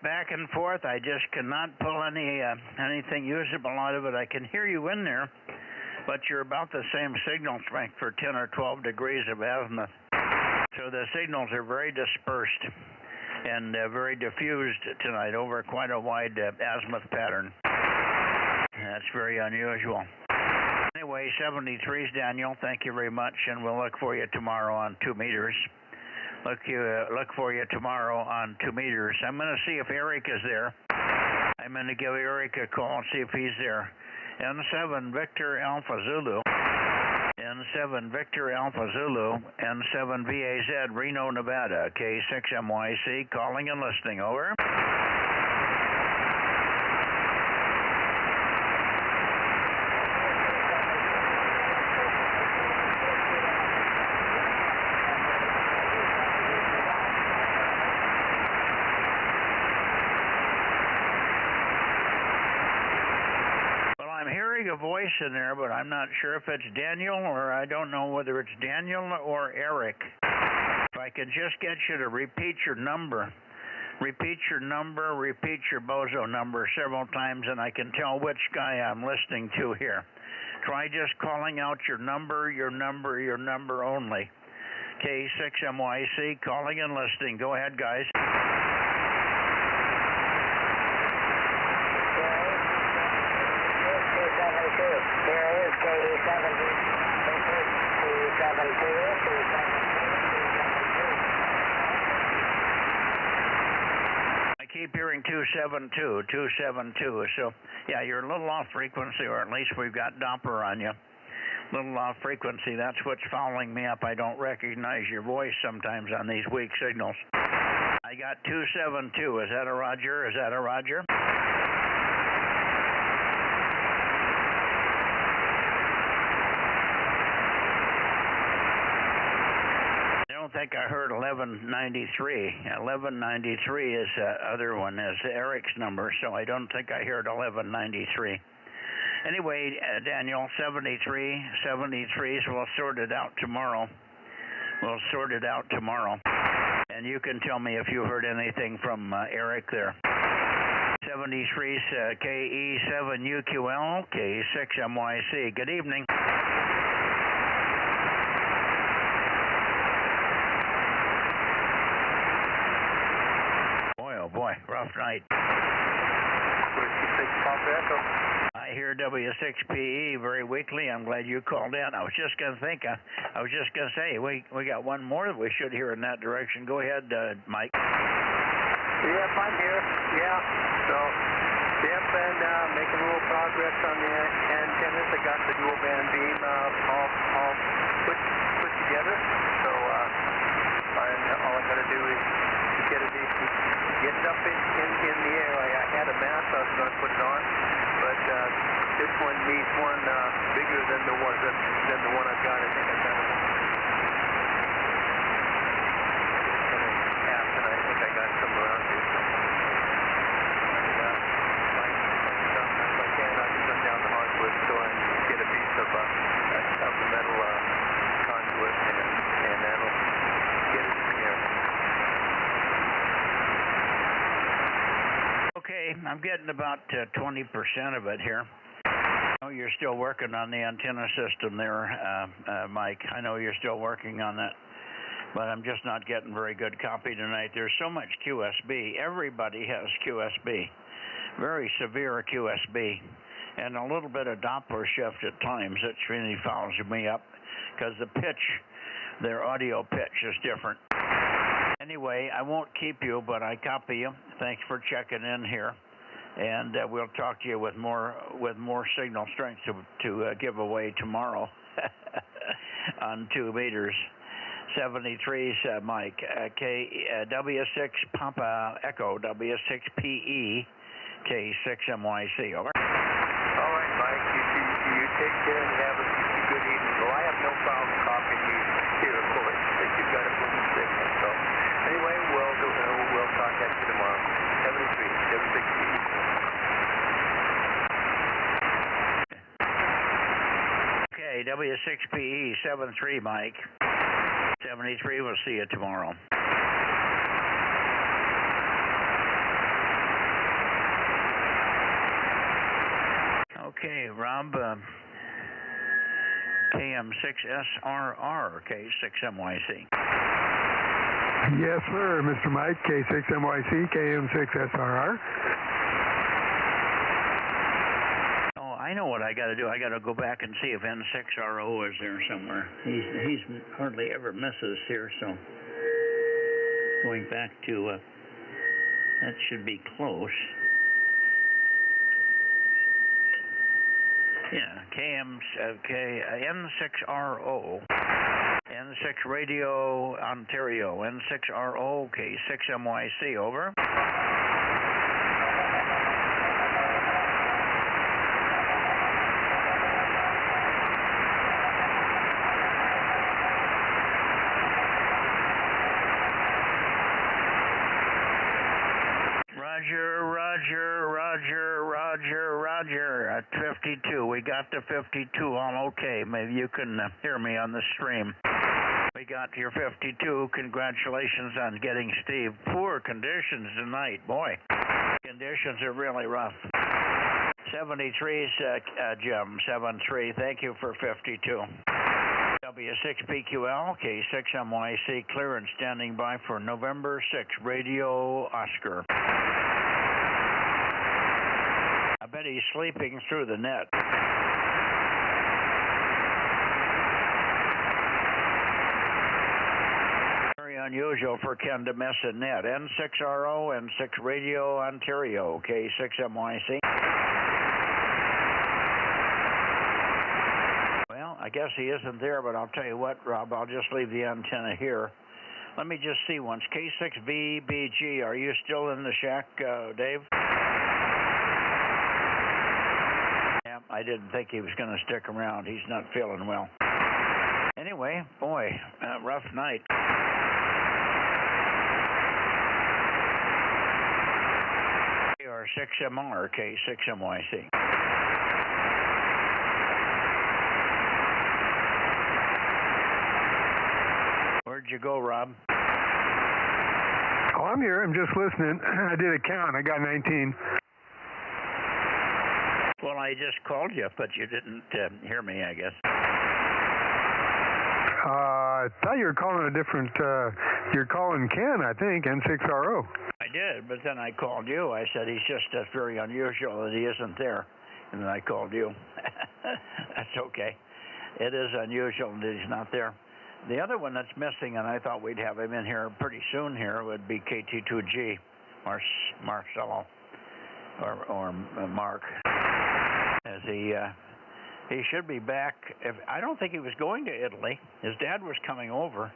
Back and forth. I just cannot pull anything usable out of it. I can hear you in there, but you're about the same signal strength for 10 or 12 degrees of azimuth. So the signals are very dispersed and very diffused tonight over quite a wide azimuth pattern. That's very unusual. Anyway, 73's Daniel. Thank you very much, and we'll look for you tomorrow on 2 meters. Look for you tomorrow on 2 meters. I'm going to see if Eric is there. I'm going to give Eric a call and see if he's there. N7 Victor Alpha Zulu. N7 Victor Alpha Zulu. N7 VAZ Reno, Nevada. K6MYC calling and listening. Over. A voice in there, but I'm not sure if it's Daniel, or I don't know whether it's Daniel or Eric. If I could just get you to repeat your Bozo number several times, and I can tell which guy I'm listening to here. Try just calling out your number only. K6MYC calling and listening. Go ahead, guys. Here is KE7. I keep hearing 272. So, yeah, you're a little off frequency, or at least we've got Doppler on you. A little off frequency. That's what's fouling me up. I don't recognize your voice sometimes on these weak signals. I got 272. Is that a Roger? I don't think I heard 1193. 1193 is the other one, is Eric's number, so I don't think I heard 1193. Anyway, Daniel, 73s, we'll sort it out tomorrow. And you can tell me if you heard anything from Eric there. 73 KE7UQL, K6MYC. Good evening. Boy, oh boy, rough night. I hear W6PE very weakly. I'm glad you called in. I was just going to think, I was just going to say, we got one more that we should hear in that direction. Go ahead, Mike. Yep, I'm here. Yeah. So, yep, and making a little progress on the antennas. I got the dual band beam all put together. So, all I got to do is get it up in the air. I had a mast. I was going to put it on, but this one needs one bigger than the one I've got. I think I've got it. I got some around here. If I can, I'll just run down the hardwood store and get a piece of the metal conduit, and that'll get it in here. Okay, I'm getting about 20% of it here. I know you're still working on the antenna system there, Mike. I know you're still working on that. But I'm just not getting very good copy tonight. There's so much QSB. Everybody has QSB, very severe QSB, and a little bit of Doppler shift at times. It really fouls me up because the pitch, their audio pitch is different. Anyway, I won't keep you, but I copy you. Thanks for checking in here, and we'll talk to you with more signal strength to give away tomorrow on 2 meters. 73's Mike, W6 Papa Echo, W6PE, K6MYC, over. All right, Mike, you take care and have a good evening. Well, I have no problem copying you here, of course, if you've got a booming signal. So, anyway, we'll contact you tomorrow. 73, W6PE. Okay, W6PE, 73, Mike. 73, we'll see you tomorrow. Okay, Rob, KM6SRR, K6MYC. Yes, sir, Mr. Mike, K6MYC, KM6SRR. I know what I got to do. I got to go back and see if N6RO is there somewhere. He's hardly ever misses here, so going back to that should be close. Yeah, N6RO, N6 Radio Ontario, N6RO, K6MYC, over. Roger, at 52. We got to 52, all okay. Maybe you can hear me on the stream. We got to your 52. Congratulations on getting Steve. Poor conditions tonight, boy. Conditions are really rough. 73's Jim, 73. Thank you for 52. W6PQL, K6MYC, clear and standing by for November 6, Radio Oscar. I bet he's sleeping through the net. Very unusual for Ken to miss a net. N6RO, N6 Radio Ontario, K6MYC. Well, I guess he isn't there, but I'll tell you what, Rob, I'll just leave the antenna here. Let me just see once. K6VBG, are you still in the shack, Dave? I didn't think he was going to stick around. He's not feeling well. Anyway, boy, rough night. KR6MR, K6MYC. Where'd you go, Rob? Oh, I'm here. I'm just listening. I did a count. I got 19. Well, I just called you, but you didn't hear me, I guess. I thought you were calling a different, you're calling Ken, I think, N6RO. I did, but then I called you. I said, he's just very unusual that he isn't there. And then I called you. That's okay. It is unusual that he's not there. The other one that's missing, and I thought we'd have him in here pretty soon here, would be KT2G, Marcelo, or Mark. As he should be back. I don't think he was going to Italy. His dad was coming over,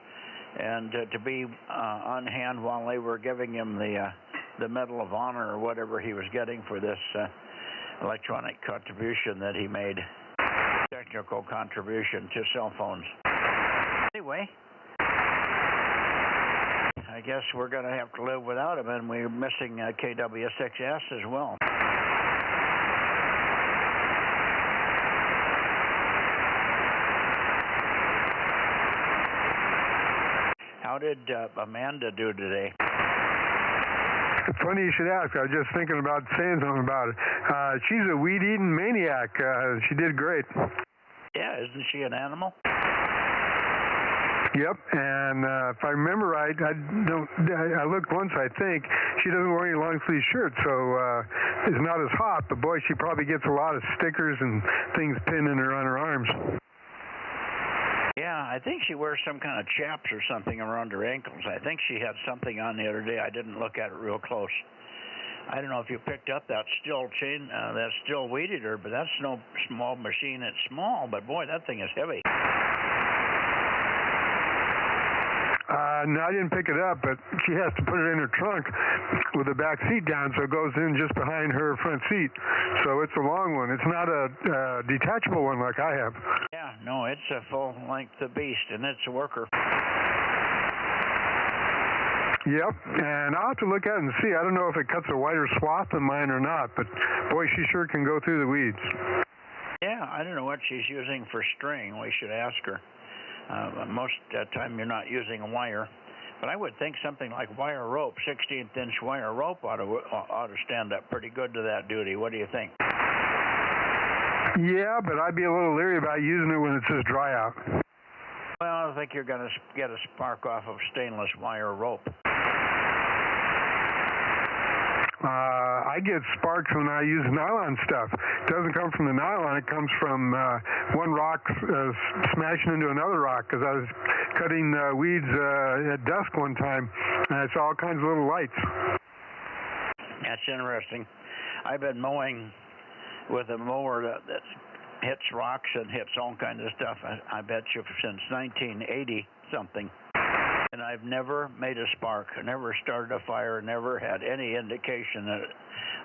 and to be on hand while they were giving him the Medal of Honor or whatever he was getting for this electronic contribution that he made, technical contribution to cell phones. Anyway, I guess we're going to have to live without him, and we're missing KW6S as well. How did Amanda do today? It's funny you should ask. I was just thinking about saying something about it. She's a weed-eating maniac. She did great. Yeah, isn't she an animal? Yep, and if I remember right, I looked once, I think. She doesn't wear any long-sleeve shirts, so it's not as hot, but boy, she probably gets a lot of stickers and things pinned in her on her arms. Yeah, I think she wears some kind of chaps or something around her ankles. I think she had something on the other day. I didn't look at it real close. I don't know if you picked up that still chain, that still weed eater, but that's no small machine. It's small, but boy, that thing is heavy. No, I didn't pick it up, but she has to put it in her trunk with the back seat down, so it goes in just behind her front seat. So it's a long one. It's not a detachable one like I have. Yeah, no, it's a full-length beast, and it's a worker. Yep, and I'll have to look at it and see. I don't know if it cuts a wider swath than mine or not, but boy, she sure can go through the weeds. Yeah, I don't know what she's using for string. We should ask her. Most of the time you're not using a wire, but I would think something like wire rope, 16th-inch wire rope ought to stand up pretty good to that duty. What do you think? Yeah, but I'd be a little leery about using it when it says dry out. Well, I think you're going to get a spark off of stainless wire rope. I get sparks when I use nylon stuff. It doesn't come from the nylon. It comes from one rock smashing into another rock, because I was cutting weeds at dusk one time, and I saw all kinds of little lights. That's interesting. I've been mowing with a mower that hits rocks and hits all kinds of stuff, I bet you, since 1980-something. And I've never made a spark, never started a fire, never had any indication that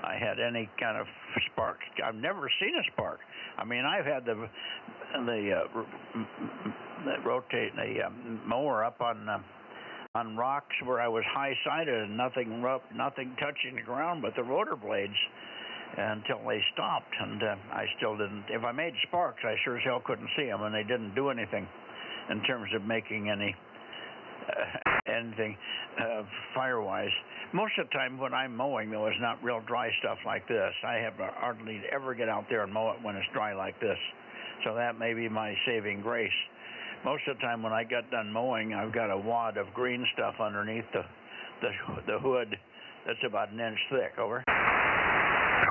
I had any kind of spark. I've never seen a spark. I mean, I've had the mower up on rocks where I was high-sided and nothing touching the ground but the rotor blades until they stopped. And I still didn't. If I made sparks, I sure as hell couldn't see them, and they didn't do anything in terms of making anything fire-wise. Most of the time when I'm mowing, though, it's not real dry stuff like this. I have hardly ever get out there and mow it when it's dry like this. So that may be my saving grace. Most of the time when I got done mowing, I've got a wad of green stuff underneath the hood that's about an inch thick. Over.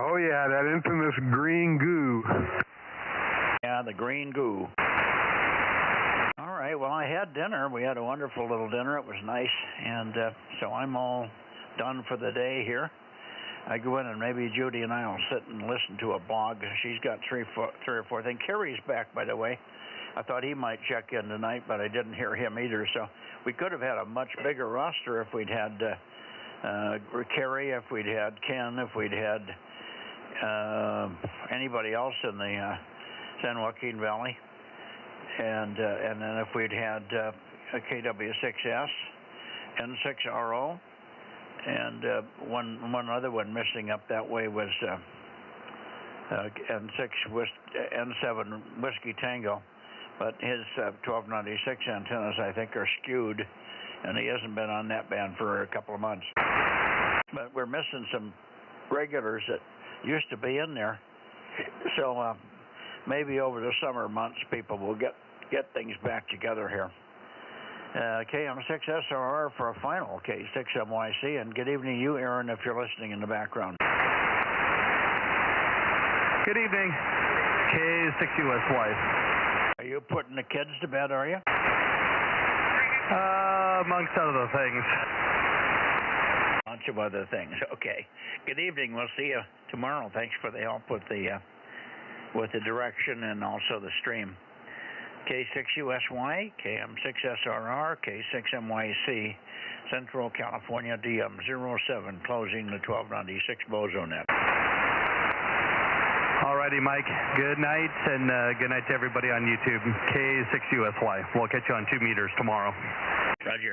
Oh, yeah, that infamous green goo. Yeah, the green goo. All right, well, I had dinner. We had a wonderful little dinner. It was nice, and so I'm all done for the day here. I go in, and maybe Judy and I will sit and listen to a blog. She's got three or four things. Kerry's back, by the way. I thought he might check in tonight, but I didn't hear him either. So we could have had a much bigger roster if we'd had Kerry, if we'd had Ken, if we'd had anybody else in the San Joaquin Valley. And then if we'd had a KW6S, N6RO, and one other one missing up that way was N7 Whiskey Tango, but his 1296 antennas, I think, are skewed, and he hasn't been on that band for a couple of months. But we're missing some regulars that used to be in there. So maybe over the summer months, people will get things back together here. KM6SRR for a final K6MYC, and good evening to you, Aaron, if you're listening in the background. Good evening, K6USY. Are you putting the kids to bed, are you? Amongst other things. Bunch of other things. Okay. Good evening. We'll see you tomorrow. Thanks for the help with the direction and also the stream. K6USY, KM6SRR, K6MYC, Central California, DM07, closing the 1296 Bozo Net. Alrighty, Mike. Good night, and good night to everybody on YouTube. K6USY. We'll catch you on 2 meters tomorrow. Roger.